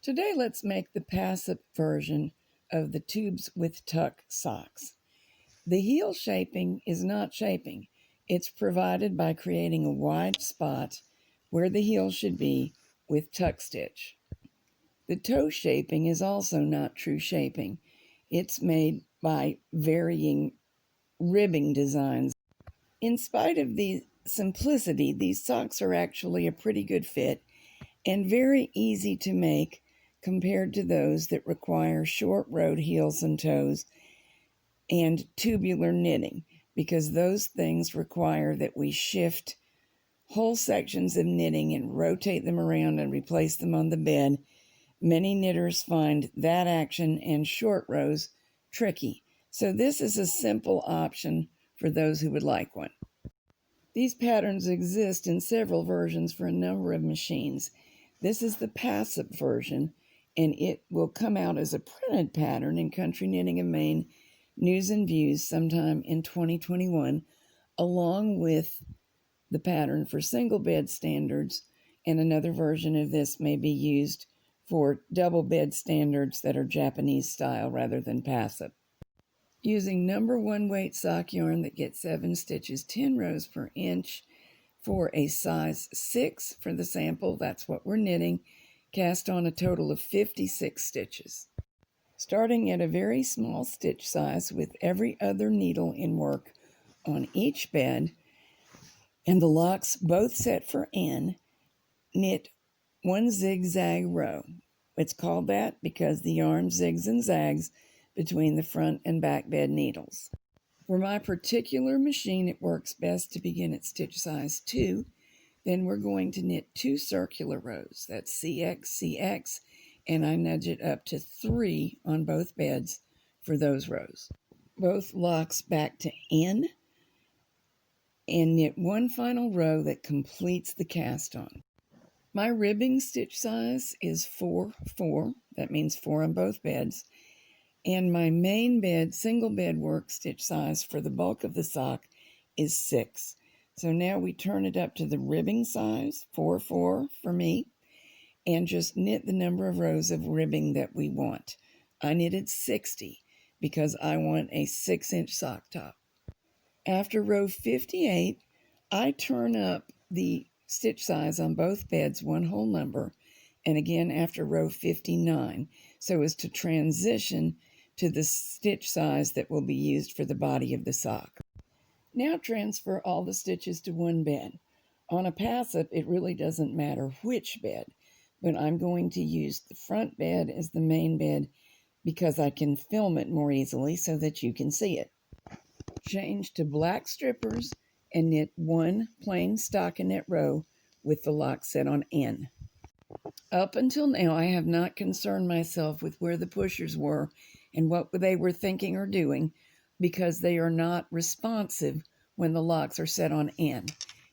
Today let's make the Passap version of the tubes with tuck socks. The heel shaping is not shaping. It's provided by creating a wide spot where the heel should be with tuck stitch. The toe shaping is also not true shaping. It's made by varying ribbing designs. In spite of the simplicity, these socks are actually a pretty good fit and very easy to make compared to those that require short-rowed heels and toes and tubular knitting, because those things require that we shift whole sections of knitting and rotate them around and replace them on the bed. Many knitters find that action and short rows tricky, so this is a simple option for those who would like one. These patterns exist in several versions for a number of machines. This is the Passap version, and it will come out as a printed pattern in Country Knitting of Maine News and Views sometime in 2021, along with the pattern for single bed standards, and another version of this may be used for double bed standards that are Japanese style rather than Passap. Using number 1 weight sock yarn that gets 7 stitches, 10 rows per inch for a size 6 for the sample, that's what we're knitting, cast on a total of 56 stitches. Starting at a very small stitch size with every other needle in work on each bed and the locks both set for N, knit 1 zigzag row. It's called that because the yarn zigs and zags between the front and back bed needles. For my particular machine, it works best to begin at stitch size 2. Then we're going to knit 2 circular rows. That's CX, CX, and I nudge it up to 3 on both beds for those rows. Both locks back to N and knit 1 final row that completes the cast on. My ribbing stitch size is 4-4. That means 4 on both beds. And my main bed, single bed work stitch size for the bulk of the sock is 6. So now we turn it up to the ribbing size, 4-4 for me, and just knit the number of rows of ribbing that we want. I knitted 60 because I want a 6-inch sock top. After row 58, I turn up the stitch size on both beds 1 whole number, and again after row 59, so as to transition to the stitch size that will be used for the body of the sock. Now transfer all the stitches to 1 bed. On a Passap, it really doesn't matter which bed, but I'm going to use the front bed as the main bed because I can film it more easily so that you can see it. Change to black strippers and knit 1 plain stockinette row with the lock set on N. Up until now, I have not concerned myself with where the pushers were and what they were thinking or doing, because they are not responsive when the locks are set on N.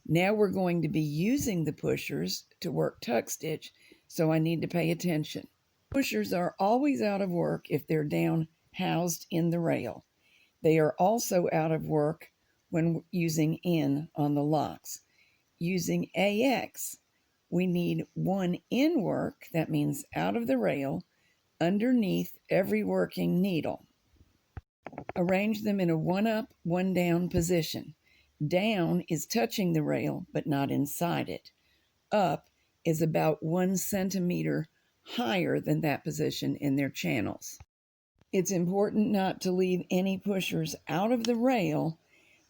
Now we're going to be using the pushers to work tuck stitch, so I need to pay attention. Pushers are always out of work if they're down housed in the rail. They are also out of work when using N on the locks. Using AX, we need 1 in work, that means out of the rail, underneath every working needle. Arrange them in a 1 up, 1 down position. Down is touching the rail, but not inside it. Up is about 1 centimeter higher than that position in their channels. It's important not to leave any pushers out of the rail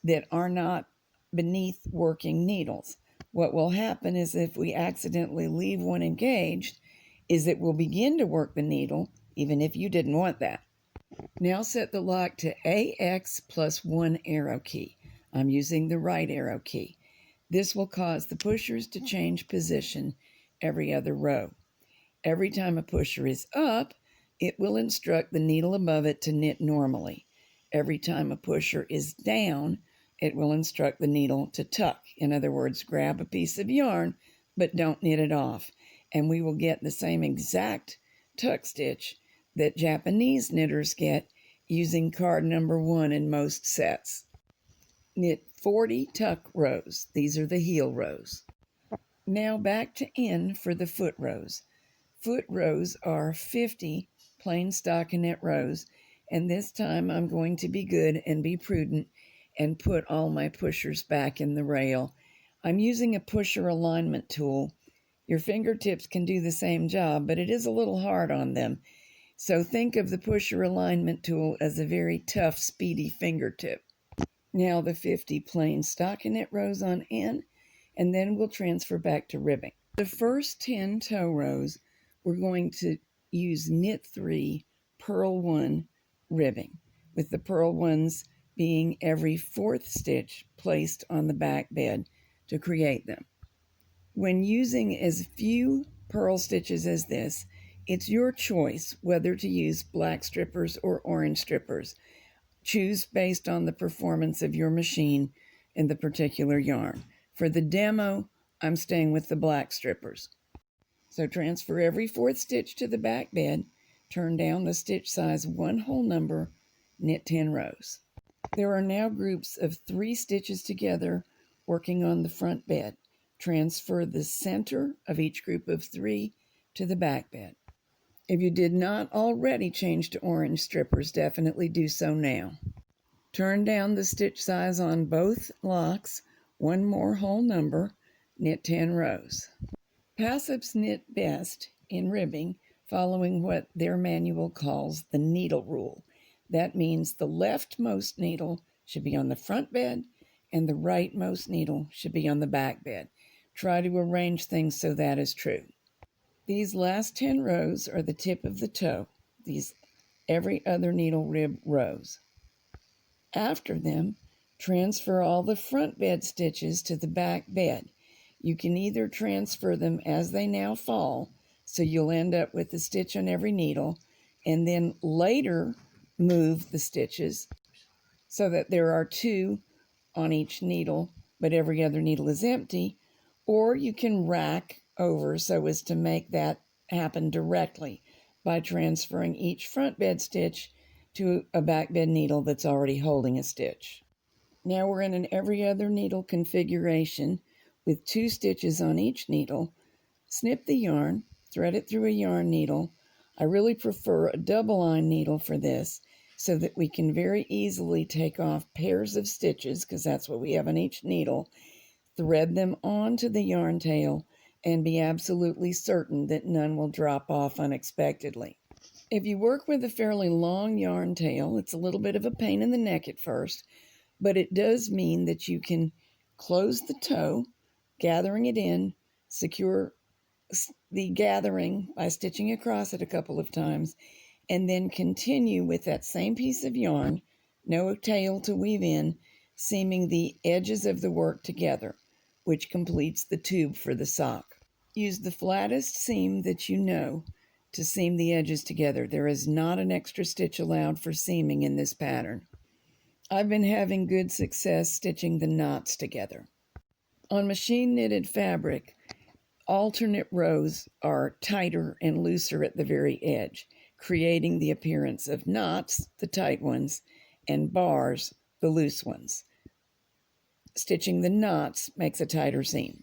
that are not beneath working needles. What will happen is if we accidentally leave one engaged, is it will begin to work the needle, even if you didn't want that. Now set the lock to AX plus 1 arrow key. I'm using the right arrow key. This will cause the pushers to change position every other row. Every time a pusher is up, it will instruct the needle above it to knit normally. Every time a pusher is down, it will instruct the needle to tuck. In other words, grab a piece of yarn, but don't knit it off. And we will get the same exact tuck stitch that Japanese knitters get using card number 1 in most sets. Knit 40 tuck rows. These are the heel rows. Now back to N for the foot rows. foot rows are 50 plain stockinette rows, and this time I'm going to be good and be prudent and put all my pushers back in the rail. I'm using a pusher alignment tool. Your fingertips can do the same job, but it is a little hard on them. So think of the pusher alignment tool as a very tough, speedy fingertip. Now the 50 plain stockinette rows on end, and then we'll transfer back to ribbing. The first 10 toe rows, we're going to use knit 3, purl 1 ribbing, with the purl ones being every 4th stitch placed on the back bed to create them. When using as few purl stitches as this, it's your choice whether to use black strippers or orange strippers. Choose based on the performance of your machine and the particular yarn. For the demo, I'm staying with the black strippers. So transfer every 4th stitch to the back bed, turn down the stitch size 1 whole number, knit 10 rows. There are now groups of 3 stitches together working on the front bed. Transfer the center of each group of 3 to the back bed. If you did not already change to orange strippers, definitely do so now. Turn down the stitch size on both locks, 1 more whole number, knit 10 rows. Passap's knit best in ribbing, following what their manual calls the needle rule. That means the leftmost needle should be on the front bed and the rightmost needle should be on the back bed. Try to arrange things so that is true. These last 10 rows are the tip of the toe, these every other needle rib rows. After them, transfer all the front bed stitches to the back bed. You can either transfer them as they now fall, so you'll end up with a stitch on every needle, and then later move the stitches so that there are 2 on each needle, but every other needle is empty, or you can rack over so as to make that happen directly by transferring each front bed stitch to a back bed needle that's already holding a stitch. Now we're in an every other needle configuration with 2 stitches on each needle. Snip the yarn, thread it through a yarn needle. I really prefer a double line needle for this so that we can very easily take off pairs of stitches, because that's what we have on each needle, thread them onto the yarn tail, and be absolutely certain that none will drop off unexpectedly. If you work with a fairly long yarn tail, it's a little bit of a pain in the neck at first, but it does mean that you can close the toe, gathering it in, secure the gathering by stitching across it a couple of times, and then continue with that same piece of yarn, no tail to weave in, seaming the edges of the work together, which completes the tube for the sock. Use the flattest seam that you know to seam the edges together. There is not an extra stitch allowed for seaming in this pattern. I've been having good success stitching the knots together. On machine knitted fabric, alternate rows are tighter and looser at the very edge, creating the appearance of knots, the tight ones, and bars, the loose ones. Stitching the knots makes a tighter seam.